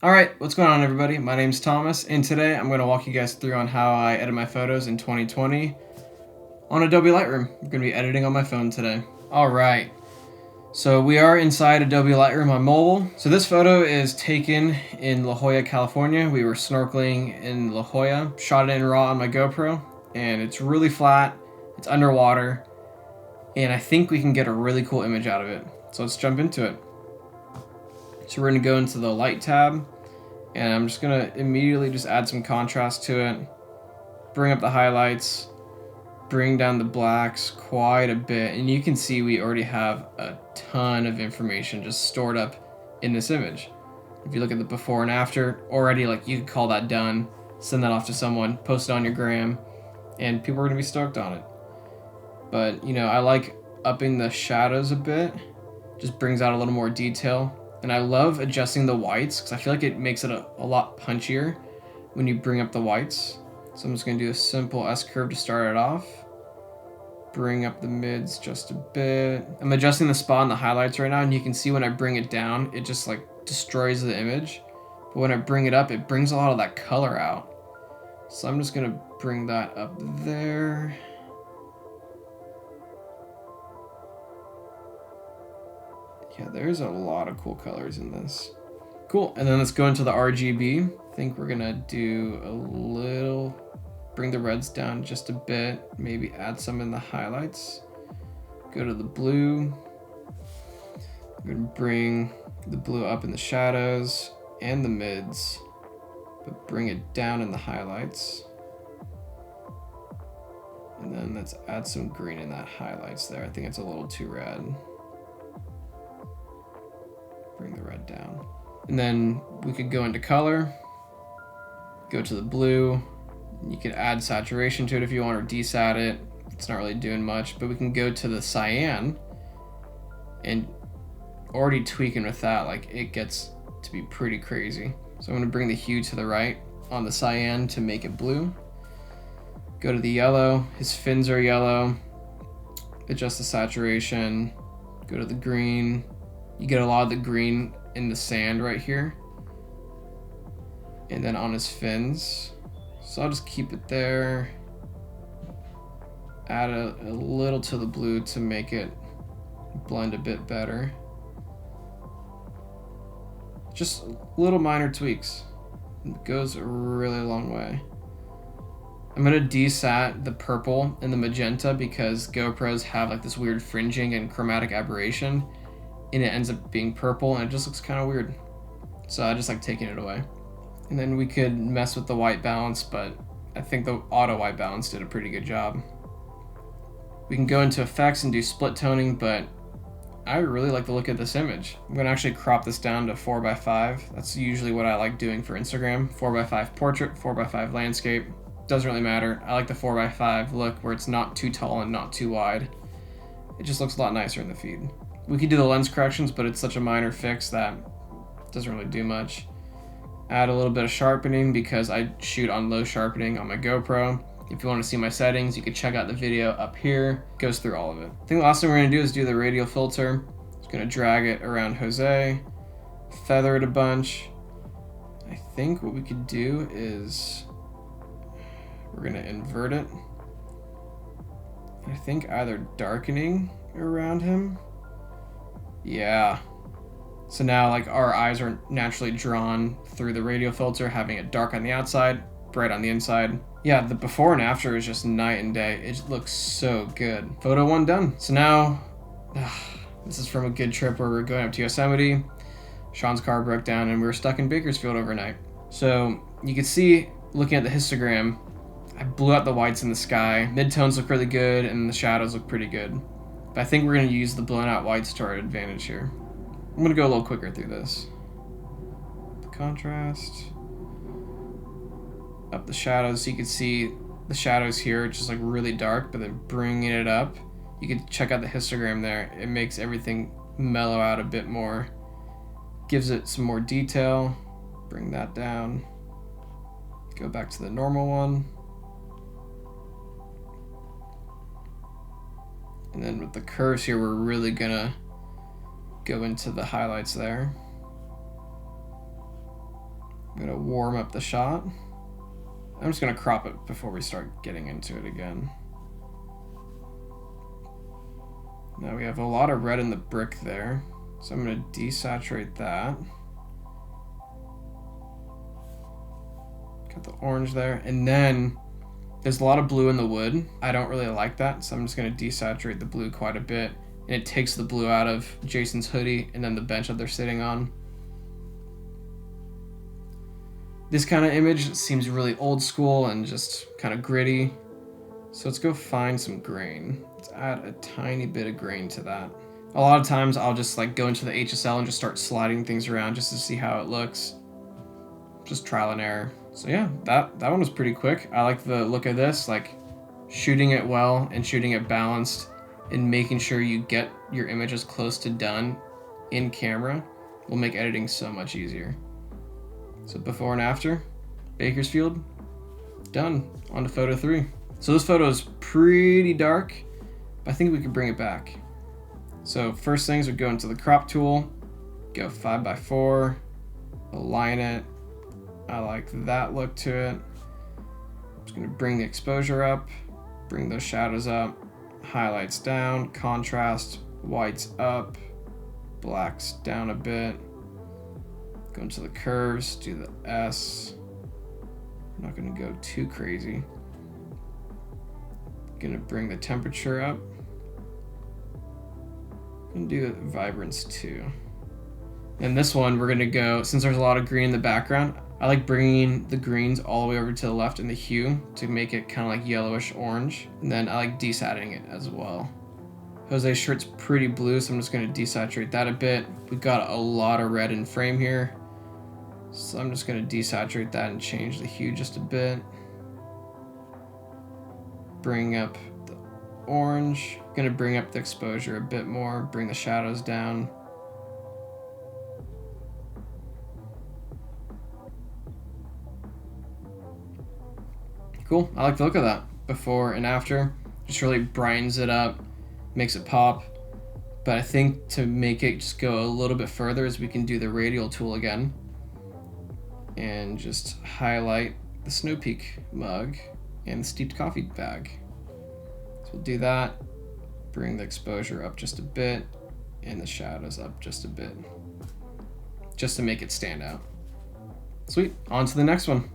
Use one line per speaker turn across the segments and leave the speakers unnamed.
Alright, what's going on everybody? My name's Thomas, and today I'm going to walk you guys through on how I edit my photos in 2020 on Adobe Lightroom. I'm going to be editing on my phone today. Alright, so we are inside Adobe Lightroom on mobile. So this photo is taken in La Jolla, California. We were snorkeling in La Jolla, shot it in RAW on my GoPro, and it's really flat, it's underwater, and I think we can get a really cool image out of it. So let's jump into it. So we're going to go into the light tab, and I'm just going to immediately just add some contrast to it, bring up the highlights, bring down the blacks quite a bit, and you can see we already have a ton of information just stored up in this image. If you look at the before and after, already like you could call that done, send that off to someone, post it on your gram, and people are going to be stoked on it. But, you know, I like upping the shadows a bit, just brings out a little more detail. And I love adjusting the whites because I feel like it makes it a lot punchier when you bring up the whites. So I'm just going to do a simple S-curve to start it off. Bring up the mids just a bit. I'm adjusting the spot and the highlights right now, and you can see when I bring it down, it just like destroys the image. But when I bring it up, it brings a lot of that color out. So I'm just going to bring that up there. Yeah, there's a lot of cool colors in this. Cool, and then let's go into the RGB. I think we're gonna do a little, bring the reds down just a bit, maybe add some in the highlights. Go to the blue. I'm gonna bring the blue up in the shadows and the mids, but bring it down in the highlights. And then let's add some green in that highlights there. I think it's a little too red. Bring the red down. And then we could go into color, go to the blue. You could add saturation to it if you want, or desat it. It's not really doing much, but we can go to the cyan and already tweaking with that, like it gets to be pretty crazy. So I'm gonna bring the hue to the right on the cyan to make it blue. Go to the yellow, his fins are yellow. Adjust the saturation, go to the green. You get a lot of the green in the sand right here. And then on his fins. So I'll just keep it there. Add a little to the blue to make it blend a bit better. Just little minor tweaks. It goes a really long way. I'm gonna desat the purple and the magenta because GoPros have like this weird fringing and chromatic aberration, and it ends up being purple and it just looks kind of weird. So I just like taking it away. And then we could mess with the white balance, but I think the auto white balance did a pretty good job. We can go into effects and do split toning, but I really like the look of this image. I'm gonna actually crop this down to 4x5. That's usually what I like doing for Instagram. 4x5 portrait, 4x5 landscape. Doesn't really matter. I like the 4x5 look where it's not too tall and not too wide. It just looks a lot nicer in the feed. We could do the lens corrections, but it's such a minor fix that it doesn't really do much. Add a little bit of sharpening because I shoot on low sharpening on my GoPro. If you want to see my settings, you can check out the video up here. It goes through all of it. I think the last thing we're gonna do is do the radial filter. Just gonna drag it around Jose, feather it a bunch. I think what we could do is we're gonna invert it. I think either darkening around him. Yeah. So now like our eyes are naturally drawn through the radial filter, having it dark on the outside, bright on the inside. Yeah, the before and after is just night and day. It looks so good. Photo 1 done. So now, this is from a good trip where we're going up to Yosemite. Sean's car broke down and we were stuck in Bakersfield overnight. So you can see, looking at the histogram, I blew out the whites in the sky. Midtones look really good and the shadows look pretty good. But I think we're gonna use the blown out whites to our advantage here. I'm gonna go a little quicker through this. The contrast. Up the shadows so you can see the shadows here just like really dark, but then bringing it up, you can check out the histogram there. It makes everything mellow out a bit more. Gives it some more detail. Bring that down. Go back to the normal one. And then with the curves here, we're really gonna go into the highlights there. I'm gonna warm up the shot. I'm just gonna crop it before we start getting into it again. Now we have a lot of red in the brick there, so I'm gonna desaturate that. Got the orange there, and then there's a lot of blue in the wood. I don't really like that, so I'm just gonna desaturate the blue quite a bit, and it takes the blue out of Jason's hoodie and then the bench that they're sitting on. This kind of image seems really old school and just kind of gritty. So let's go find some grain. Let's add a tiny bit of grain to that. A lot of times I'll just like go into the HSL and just start sliding things around just to see how it looks. Just trial and error. So yeah, that one was pretty quick. I like the look of this, like shooting it well and shooting it balanced and making sure you get your image as close to done in camera will make editing so much easier. So before and after, Bakersfield, done. On to photo 3. So this photo is pretty dark, but I think we can bring it back. So first things, we go into the crop tool, go 5x4, align it. I like that look to it. I'm just gonna bring the exposure up, bring those shadows up, highlights down, contrast, whites up, blacks down a bit. Go into the curves, do the S. I'm not gonna go too crazy. Gonna bring the temperature up. And do the vibrance too. And this one, we're gonna go, since there's a lot of green in the background, I like bringing the greens all the way over to the left in the hue to make it kind of like yellowish orange. And then I like desatting it as well. Jose's shirt's pretty blue, so I'm just gonna desaturate that a bit. We've got a lot of red in frame here. So I'm just gonna desaturate that and change the hue just a bit. Bring up the orange. Gonna bring up the exposure a bit more, bring the shadows down. Cool, I like the look of that. Before and after, just really brightens it up, makes it pop. But I think to make it just go a little bit further is we can do the radial tool again and just highlight the Snow Peak mug and the steeped coffee bag. So we'll do that, bring the exposure up just a bit and the shadows up just a bit, just to make it stand out. Sweet, on to the next one.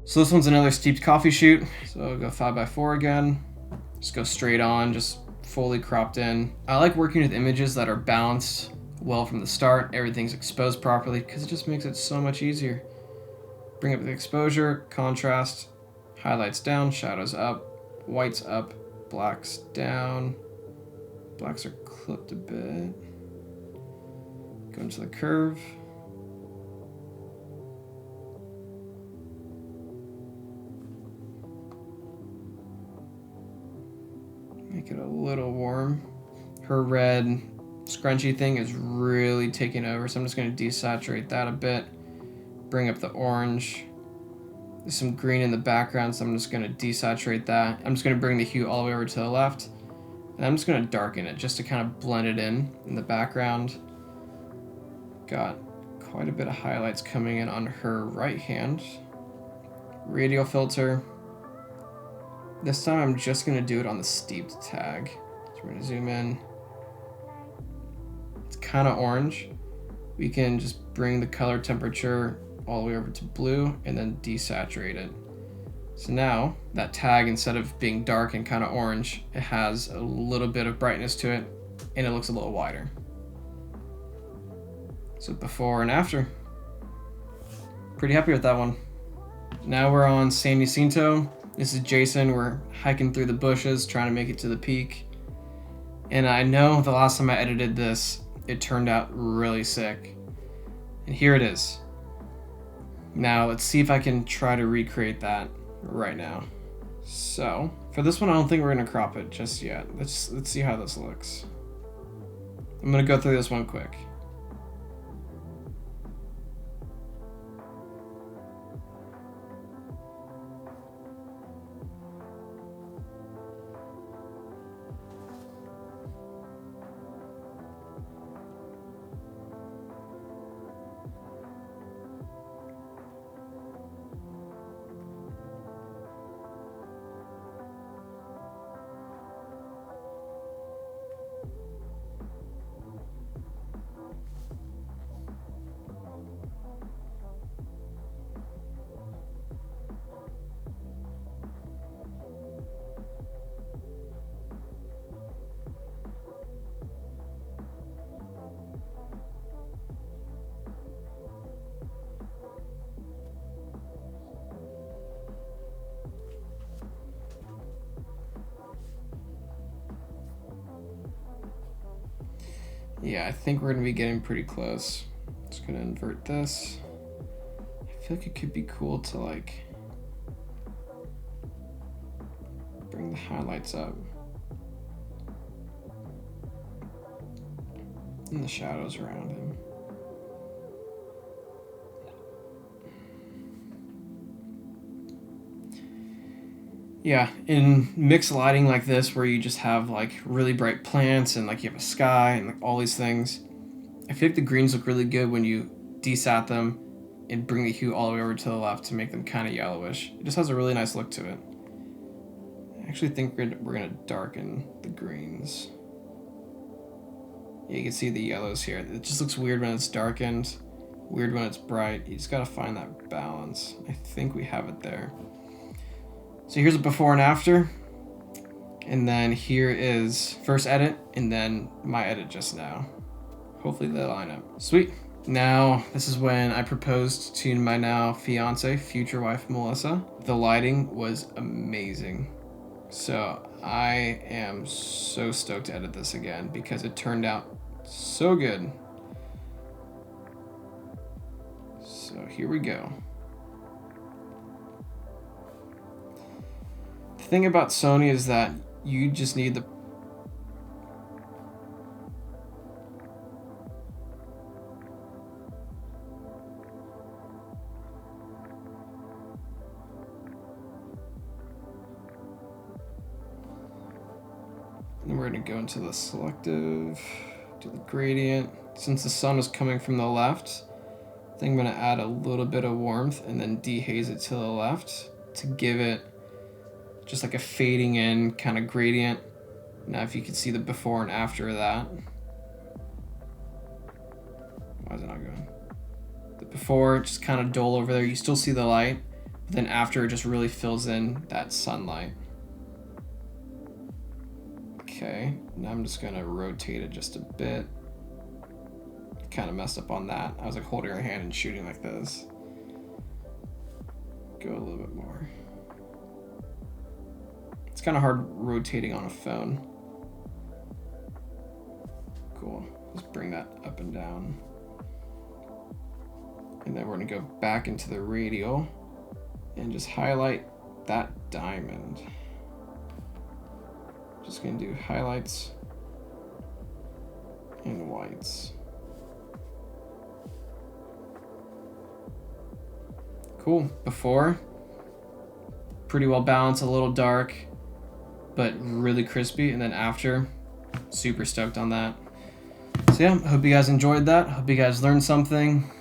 So this one's another steeped coffee shoot. So I'll go 5x4 again, just go straight on, just fully cropped in. I like working with images that are balanced well from the start, everything's exposed properly, because it just makes it so much easier. Bring up the exposure, contrast, highlights down, shadows up, whites up, blacks down. Blacks are clipped a bit. Go into the curve. Make it a little warm. Her red scrunchy thing is really taking over, so I'm just going to desaturate that a bit. Bring up the orange. There's some green in the background, so I'm just going to desaturate that. I'm just going to bring the hue all the way over to the left. And I'm just going to darken it just to kind of blend it in the background. Got quite a bit of highlights coming in on her right hand. Radial filter. This time I'm just going to do it on the steeped tag. So we're going to zoom in. It's kind of orange. We can just bring the color temperature all the way over to blue and then desaturate it. So now that tag, instead of being dark and kind of orange, it has a little bit of brightness to it and it looks a little wider. So before and after. Pretty happy with that one. Now we're on San Jacinto. This is Jason. We're hiking through the bushes trying to make it to the peak. And I know the last time I edited this, it turned out really sick. And here it is. Now let's see if I can try to recreate that right now. So for this one, I don't think we're gonna crop it just yet. Let's see how this looks. I'm gonna go through this one quick. Yeah, I think we're gonna be getting pretty close. Just gonna invert this. I feel like it could be cool to like bring the highlights up and the shadows around him. Yeah, in mixed lighting like this, where you just have like really bright plants and like you have a sky and like all these things, I feel like the greens look really good when you desat them and bring the hue all the way over to the left to make them kind of yellowish. It just has a really nice look to it. I actually think we're gonna darken the greens. Yeah, you can see the yellows here. It just looks weird when it's darkened, weird when it's bright. You just gotta find that balance. I think we have it there. So here's a before and after, and then here is first edit, and then my edit just now. Hopefully they line up. Sweet. Now, this is when I proposed to my now fiance, future wife, Melissa. The lighting was amazing. So I am so stoked to edit this again because it turned out so good. So here we go. The thing about Sony is that you just need the and then we're going to go into the selective, do the gradient. Since the sun is coming from the left, I think I'm going to add a little bit of warmth and then dehaze it to the left to give it just like a fading in kind of gradient. Now if you can see the before and after of that. Why is it not going? The before, just kind of dull over there. You still see the light, but then after it just really fills in that sunlight. Okay, now I'm just gonna rotate it just a bit. Kind of messed up on that. I was like holding her hand and shooting like this. Go a little bit more. It's kind of hard rotating on a phone. Cool, just bring that up and down. And then we're gonna go back into the radial and just highlight that diamond. Just gonna do highlights and whites. Cool, before, pretty well balanced, a little dark, but really crispy. And then after, super stoked on that. So yeah, I hope you guys enjoyed that. Hope you guys learned something.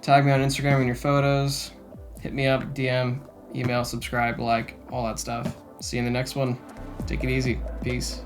Tag me on Instagram in your photos. Hit me up, DM, email, subscribe, like, all that stuff. See you in the next one. Take it easy. Peace.